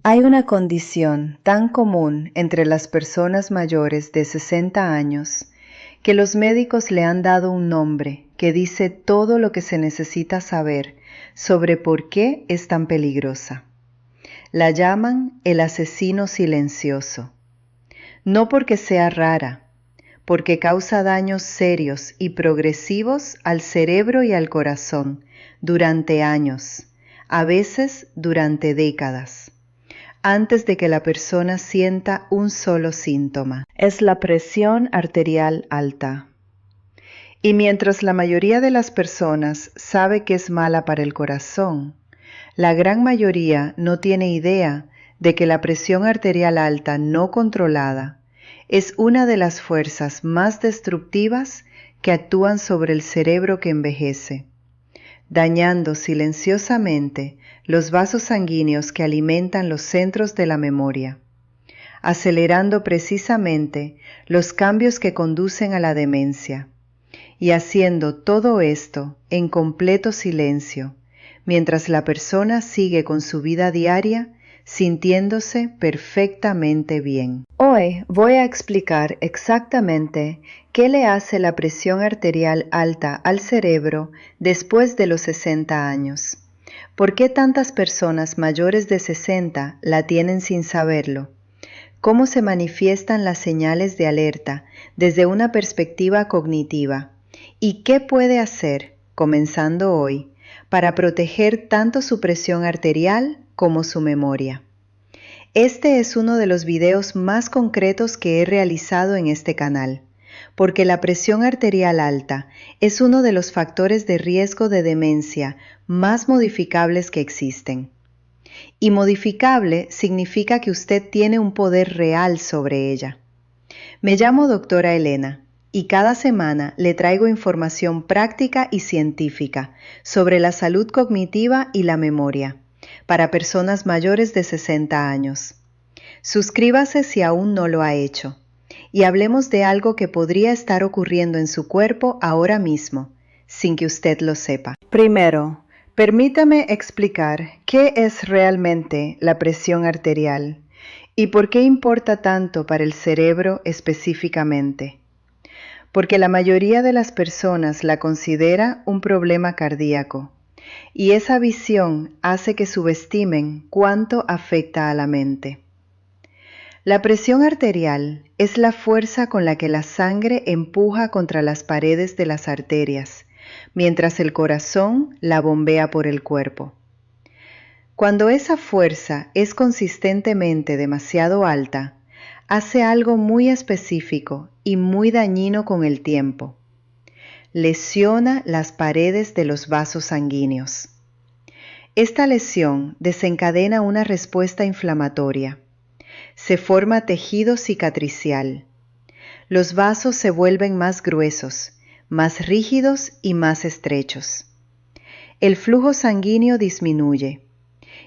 Hay una condición tan común entre las personas mayores de 60 años que los médicos le han dado un nombre que dice todo lo que se necesita saber sobre por qué es tan peligrosa. La llaman el asesino silencioso. No porque sea rara, porque causa daños serios y progresivos al cerebro y al corazón durante años, a veces durante décadas, antes de que la persona sienta un solo síntoma. Es la presión arterial alta. Y mientras la mayoría de las personas sabe que es mala para el corazón, la gran mayoría no tiene idea de que la presión arterial alta no controlada es una de las fuerzas más destructivas que actúan sobre el cerebro que envejece, dañando silenciosamente los vasos sanguíneos que alimentan los centros de la memoria, acelerando precisamente los cambios que conducen a la demencia, y haciendo todo esto en completo silencio, mientras la persona sigue con su vida diaria sintiéndose perfectamente bien. Hoy voy a explicar exactamente qué le hace la presión arterial alta al cerebro después de los 60 años. ¿Por qué tantas personas mayores de 60 la tienen sin saberlo? ¿Cómo se manifiestan las señales de alerta desde una perspectiva cognitiva? ¿Y qué puede hacer, comenzando hoy, para proteger tanto su presión arterial como su memoria? Este es uno de los videos más concretos que he realizado en este canal, porque la presión arterial alta es uno de los factores de riesgo de demencia más modificables que existen. Y modificable significa que usted tiene un poder real sobre ella. Me llamo doctora Elena y cada semana le traigo información práctica y científica sobre la salud cognitiva y la memoria para personas mayores de 60 años. Suscríbase si aún no lo ha hecho y hablemos de algo que podría estar ocurriendo en su cuerpo ahora mismo, sin que usted lo sepa. Primero, permítame explicar qué es realmente la presión arterial y por qué importa tanto para el cerebro específicamente. Porque la mayoría de las personas la considera un problema cardíaco, y esa visión hace que subestimen cuánto afecta a la mente. La presión arterial es la fuerza con la que la sangre empuja contra las paredes de las arterias, mientras el corazón la bombea por el cuerpo. Cuando esa fuerza es consistentemente demasiado alta, hace algo muy específico y muy dañino con el tiempo. Lesiona las paredes de los vasos sanguíneos. Esta lesión desencadena una respuesta inflamatoria. Se forma tejido cicatricial. Los vasos se vuelven más gruesos, más rígidos y más estrechos. El flujo sanguíneo disminuye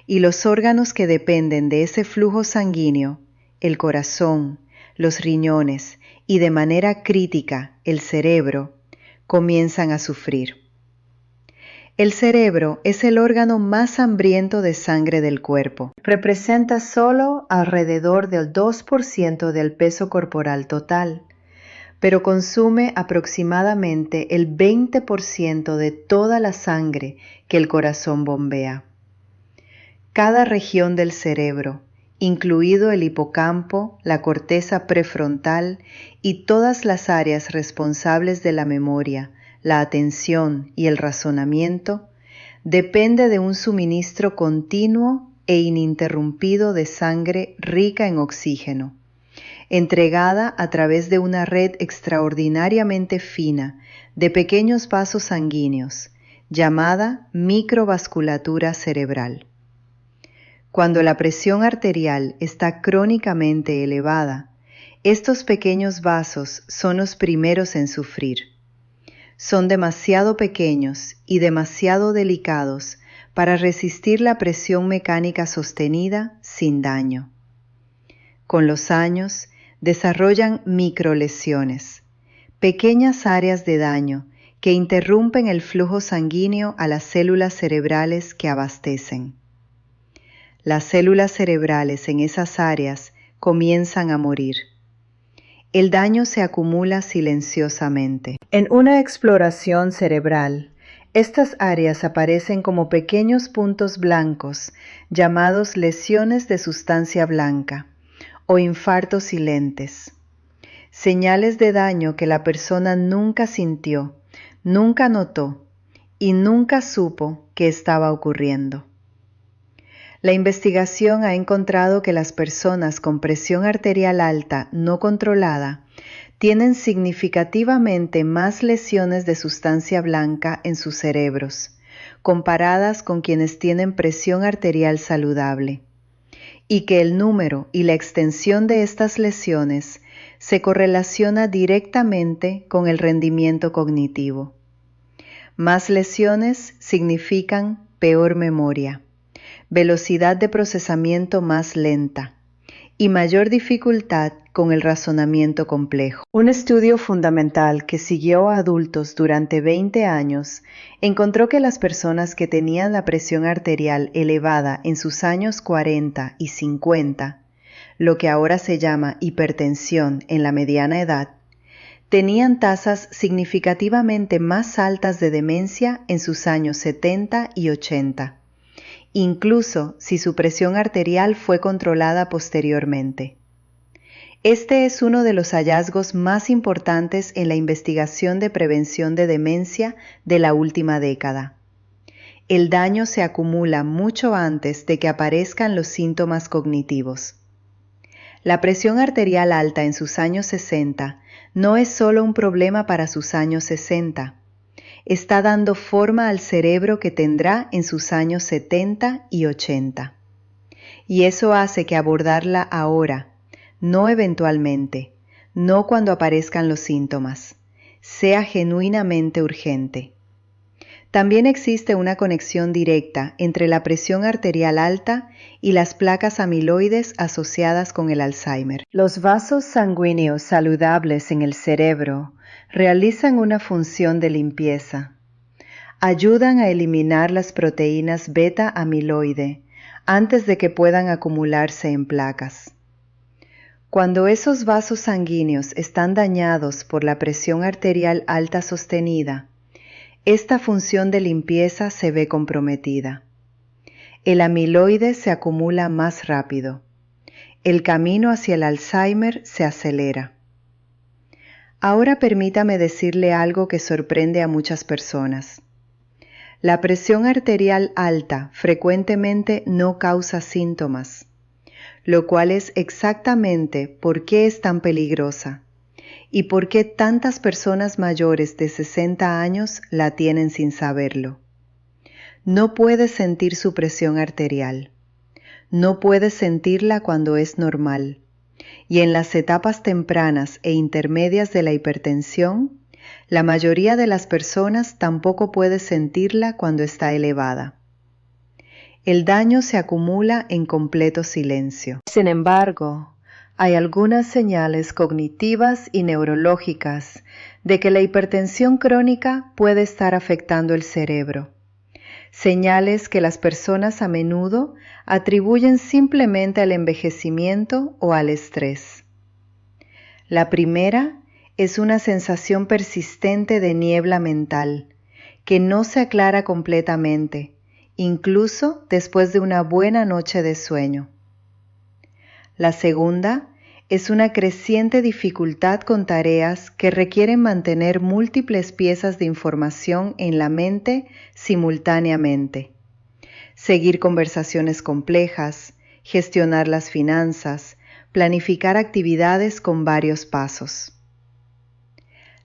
y los órganos que dependen de ese flujo sanguíneo, el corazón, los riñones y de manera crítica el cerebro, comienzan a sufrir. El cerebro es el órgano más hambriento de sangre del cuerpo. Representa solo alrededor del 2% del peso corporal total, pero consume aproximadamente el 20% de toda la sangre que el corazón bombea. Cada región del cerebro, incluido el hipocampo, la corteza prefrontal y todas las áreas responsables de la memoria, la atención y el razonamiento, depende de un suministro continuo e ininterrumpido de sangre rica en oxígeno, entregada a través de una red extraordinariamente fina de pequeños vasos sanguíneos, llamada microvasculatura cerebral. Cuando la presión arterial está crónicamente elevada, estos pequeños vasos son los primeros en sufrir. Son demasiado pequeños y demasiado delicados para resistir la presión mecánica sostenida sin daño. Con los años, desarrollan microlesiones, pequeñas áreas de daño que interrumpen el flujo sanguíneo a las células cerebrales que abastecen. las células cerebrales en esas áreas comienzan a morir. El daño se acumula silenciosamente. En una exploración cerebral, estas áreas aparecen como pequeños puntos blancos llamados lesiones de sustancia blanca o infartos silentes. Señales de daño que la persona nunca sintió, nunca notó y nunca supo que estaba ocurriendo. La investigación ha encontrado que las personas con presión arterial alta no controlada tienen significativamente más lesiones de sustancia blanca en sus cerebros, comparadas con quienes tienen presión arterial saludable, y que el número y la extensión de estas lesiones se correlaciona directamente con el rendimiento cognitivo. Más lesiones significan peor memoria, velocidad de procesamiento más lenta y mayor dificultad con el razonamiento complejo. Un estudio fundamental que siguió a adultos durante 20 años encontró que las personas que tenían la presión arterial elevada en sus años 40 y 50, lo que ahora se llama hipertensión en la mediana edad, tenían tasas significativamente más altas de demencia en sus años 70 y 80. Incluso si su presión arterial fue controlada posteriormente. Este es uno de los hallazgos más importantes en la investigación de prevención de demencia de la última década. El daño se acumula mucho antes de que aparezcan los síntomas cognitivos. La presión arterial alta en sus años 60 no es solo un problema para sus años 60. Está dando forma al cerebro que tendrá en sus años 70 y 80. Y eso hace que abordarla ahora, no eventualmente, no cuando aparezcan los síntomas, sea genuinamente urgente. También existe una conexión directa entre la presión arterial alta y las placas amiloides asociadas con el Alzheimer. Los vasos sanguíneos saludables en el cerebro realizan una función de limpieza. Ayudan a eliminar las proteínas beta-amiloide antes de que puedan acumularse en placas. Cuando esos vasos sanguíneos están dañados por la presión arterial alta sostenida, esta función de limpieza se ve comprometida. El amiloide se acumula más rápido. El camino hacia el Alzheimer se acelera. Ahora permítame decirle algo que sorprende a muchas personas. La presión arterial alta frecuentemente no causa síntomas, lo cual es exactamente por qué es tan peligrosa y por qué tantas personas mayores de 60 años la tienen sin saberlo. No puede sentir su presión arterial, no puede sentirla cuando es normal, y en las etapas tempranas e intermedias de la hipertensión, la mayoría de las personas tampoco puede sentirla cuando está elevada. El daño se acumula en completo silencio. Sin embargo, hay algunas señales cognitivas y neurológicas de que la hipertensión crónica puede estar afectando el cerebro. Señales que las personas a menudo atribuyen simplemente al envejecimiento o al estrés. La primera es una sensación persistente de niebla mental, que no se aclara completamente, incluso después de una buena noche de sueño. La segunda es una creciente dificultad con tareas que requieren mantener múltiples piezas de información en la mente simultáneamente. Seguir conversaciones complejas, gestionar las finanzas, planificar actividades con varios pasos.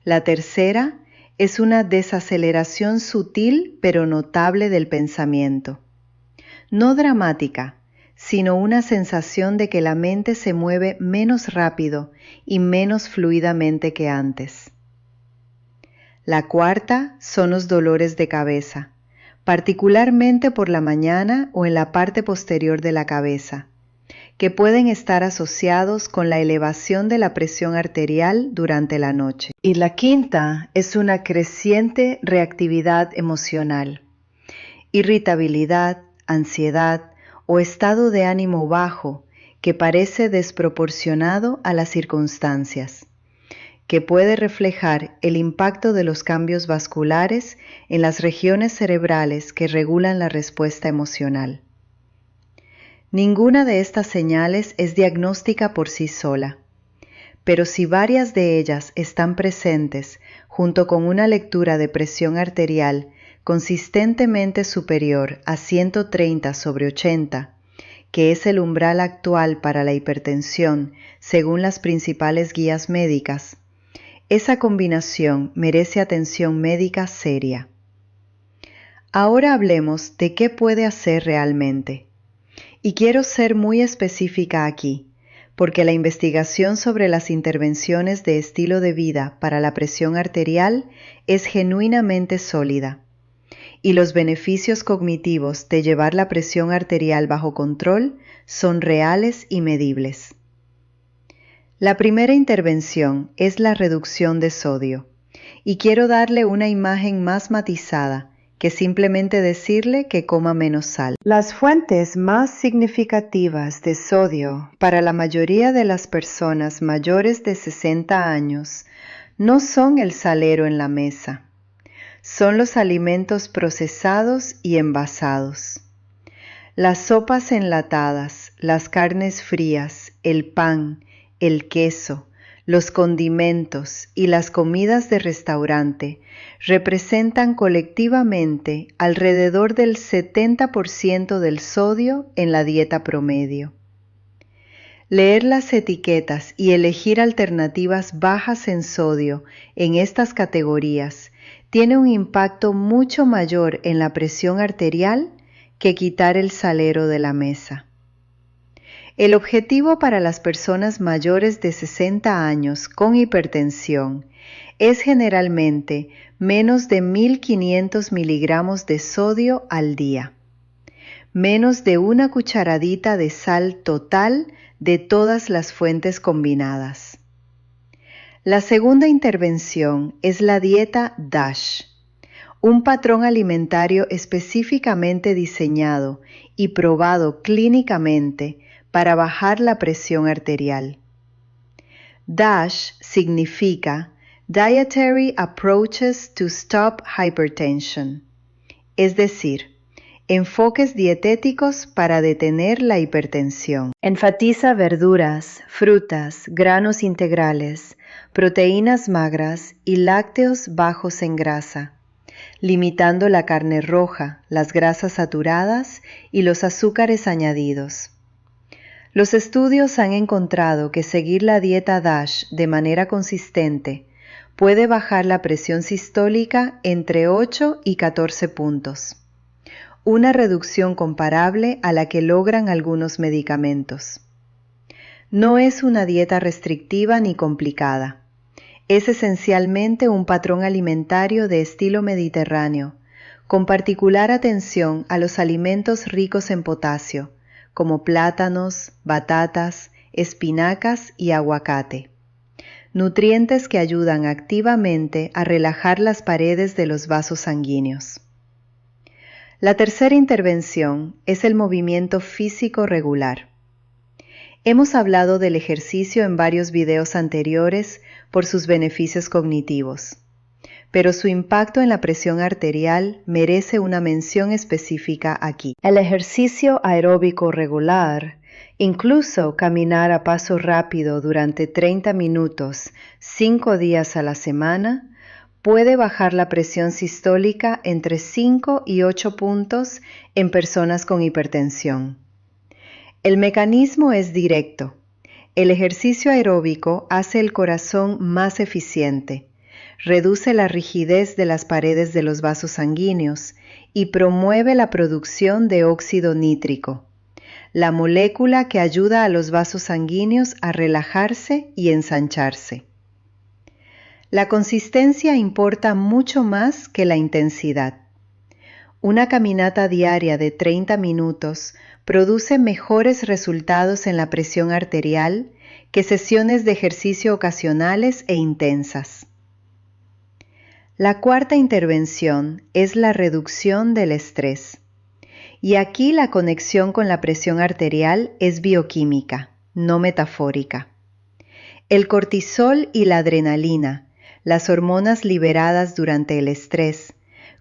La tercera es una desaceleración sutil pero notable del pensamiento. No dramática, sino una sensación de que la mente se mueve menos rápido y menos fluidamente que antes. La cuarta son los dolores de cabeza, particularmente por la mañana o en la parte posterior de la cabeza, que pueden estar asociados con la elevación de la presión arterial durante la noche. Y la quinta es una creciente reactividad emocional, irritabilidad, ansiedad o estado de ánimo bajo que parece desproporcionado a las circunstancias, que puede reflejar el impacto de los cambios vasculares en las regiones cerebrales que regulan la respuesta emocional. Ninguna de estas señales es diagnóstica por sí sola, pero si varias de ellas están presentes junto con una lectura de presión arterial consistentemente superior a 130/80, que es el umbral actual para la hipertensión según las principales guías médicas, esa combinación merece atención médica seria. Ahora hablemos de qué puede hacer realmente. Y quiero ser muy específica aquí, porque la investigación sobre las intervenciones de estilo de vida para la presión arterial es genuinamente sólida, y los beneficios cognitivos de llevar la presión arterial bajo control son reales y medibles. La primera intervención es la reducción de sodio, y quiero darle una imagen más matizada que simplemente decirle que coma menos sal. Las fuentes más significativas de sodio para la mayoría de las personas mayores de 60 años no son el salero en la mesa, son los alimentos procesados y envasados. Las sopas enlatadas, las carnes frías, el pan, el queso, los condimentos y las comidas de restaurante representan colectivamente alrededor del 70% del sodio en la dieta promedio. Leer las etiquetas y elegir alternativas bajas en sodio en estas categorías tiene un impacto mucho mayor en la presión arterial que quitar el salero de la mesa. El objetivo para las personas mayores de 60 años con hipertensión es generalmente menos de 1.500 miligramos de sodio al día, menos de una cucharadita de sal total de todas las fuentes combinadas. La segunda intervención es la dieta DASH, un patrón alimentario específicamente diseñado y probado clínicamente para bajar la presión arterial. DASH significa Dietary Approaches to Stop Hypertension, es decir, enfoques dietéticos para detener la hipertensión. Enfatiza verduras, frutas, granos integrales, proteínas magras y lácteos bajos en grasa, limitando la carne roja, las grasas saturadas y los azúcares añadidos. Los estudios han encontrado que seguir la dieta DASH de manera consistente puede bajar la presión sistólica entre 8 y 14 puntos, una reducción comparable a la que logran algunos medicamentos. No es una dieta restrictiva ni complicada. Es esencialmente un patrón alimentario de estilo mediterráneo, con particular atención a los alimentos ricos en potasio, como plátanos, batatas, espinacas y aguacate. Nutrientes que ayudan activamente a relajar las paredes de los vasos sanguíneos. La tercera intervención es el movimiento físico regular. Hemos hablado del ejercicio en varios videos anteriores por sus beneficios cognitivos, pero su impacto en la presión arterial merece una mención específica aquí. El ejercicio aeróbico regular, incluso caminar a paso rápido durante 30 minutos, 5 días a la semana, puede bajar la presión sistólica entre 5 y 8 puntos en personas con hipertensión. El mecanismo es directo. El ejercicio aeróbico hace el corazón más eficiente, reduce la rigidez de las paredes de los vasos sanguíneos y promueve la producción de óxido nítrico, la molécula que ayuda a los vasos sanguíneos a relajarse y ensancharse. La consistencia importa mucho más que la intensidad. Una caminata diaria de 30 minutos produce mejores resultados en la presión arterial que sesiones de ejercicio ocasionales e intensas. La cuarta intervención es la reducción del estrés. Y aquí la conexión con la presión arterial es bioquímica, no metafórica. El cortisol y la adrenalina, las hormonas liberadas durante el estrés,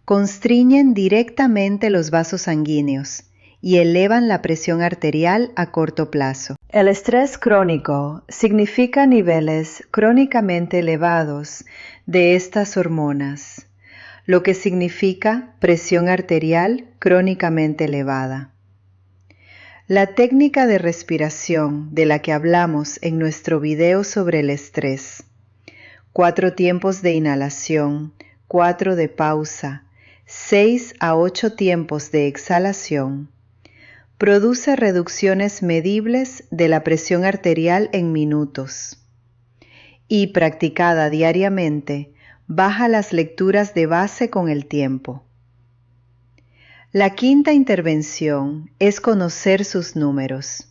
constriñen directamente los vasos sanguíneos y elevan la presión arterial a corto plazo. El estrés crónico significa niveles crónicamente elevados de estas hormonas, lo que significa presión arterial crónicamente elevada. La técnica de respiración de la que hablamos en nuestro video sobre el estrés, 4 tiempos de inhalación, 4 de pausa, 6 a 8 tiempos de exhalación, produce reducciones medibles de la presión arterial en minutos y, practicada diariamente, baja las lecturas de base con el tiempo. La quinta intervención es conocer sus números.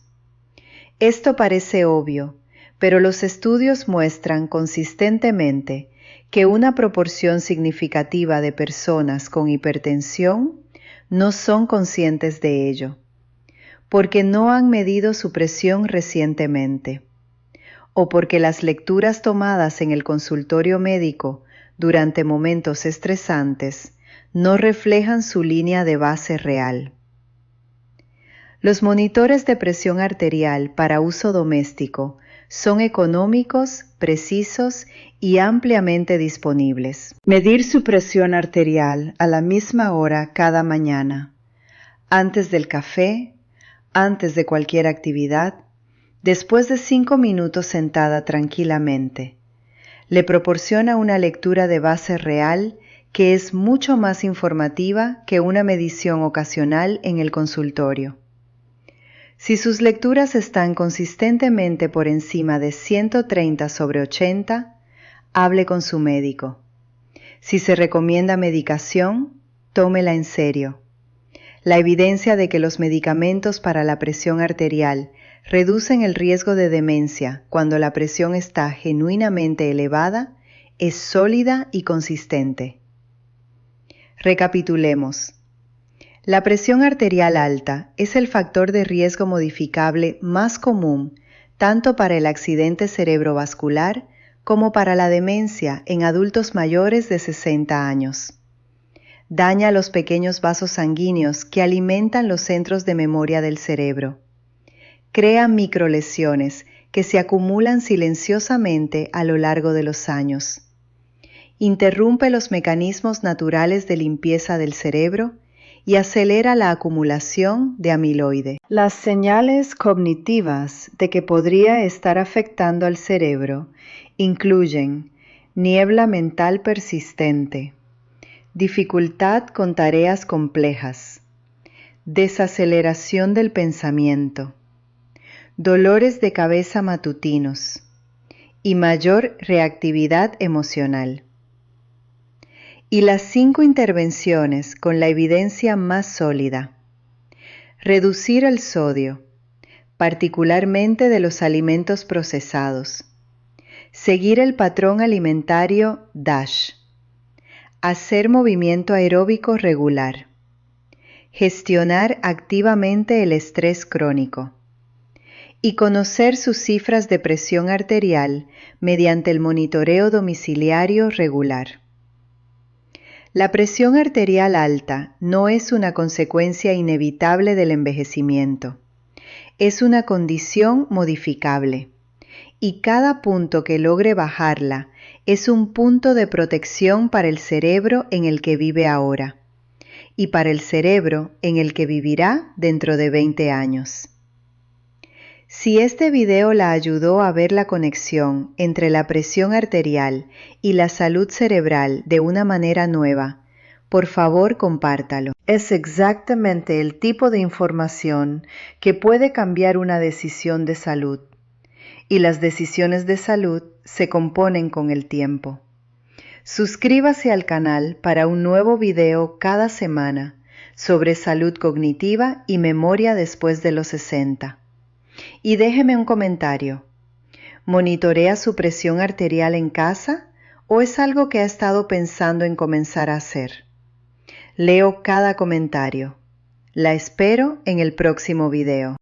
Esto parece obvio, pero los estudios muestran consistentemente que una proporción significativa de personas con hipertensión no son conscientes de ello, porque no han medido su presión recientemente, o porque las lecturas tomadas en el consultorio médico durante momentos estresantes no reflejan su línea de base real. Los monitores de presión arterial para uso doméstico son económicos, precisos y ampliamente disponibles. Medir su presión arterial a la misma hora cada mañana, antes del café, antes de cualquier actividad, después de 5 minutos sentada tranquilamente, le proporciona una lectura de base real que es mucho más informativa que una medición ocasional en el consultorio. Si sus lecturas están consistentemente por encima de 130/80, hable con su médico. Si se recomienda medicación, tómela en serio. La evidencia de que los medicamentos para la presión arterial reducen el riesgo de demencia cuando la presión está genuinamente elevada es sólida y consistente. Recapitulemos. La presión arterial alta es el factor de riesgo modificable más común tanto para el accidente cerebrovascular como para la demencia en adultos mayores de 60 años. Daña los pequeños vasos sanguíneos que alimentan los centros de memoria del cerebro. Crea microlesiones que se acumulan silenciosamente a lo largo de los años. Interrumpe los mecanismos naturales de limpieza del cerebro y acelera la acumulación de amiloide. Las señales cognitivas de que podría estar afectando al cerebro incluyen niebla mental persistente, dificultad con tareas complejas, desaceleración del pensamiento, dolores de cabeza matutinos y mayor reactividad emocional. Y las 5 intervenciones con la evidencia más sólida. Reducir el sodio, particularmente de los alimentos procesados. Seguir el patrón alimentario DASH. Hacer movimiento aeróbico regular. Gestionar activamente el estrés crónico. Y conocer sus cifras de presión arterial mediante el monitoreo domiciliario regular. La presión arterial alta no es una consecuencia inevitable del envejecimiento. Es una condición modificable. Y cada punto que logre bajarla es un punto de protección para el cerebro en el que vive ahora y para el cerebro en el que vivirá dentro de 20 años. Si este video la ayudó a ver la conexión entre la presión arterial y la salud cerebral de una manera nueva, por favor compártalo. Es exactamente el tipo de información que puede cambiar una decisión de salud. Y las decisiones de salud se componen con el tiempo. Suscríbase al canal para un nuevo video cada semana sobre salud cognitiva y memoria después de los 60. Y déjeme un comentario. ¿Monitorea su presión arterial en casa o es algo que ha estado pensando en comenzar a hacer? Leo cada comentario. La espero en el próximo video.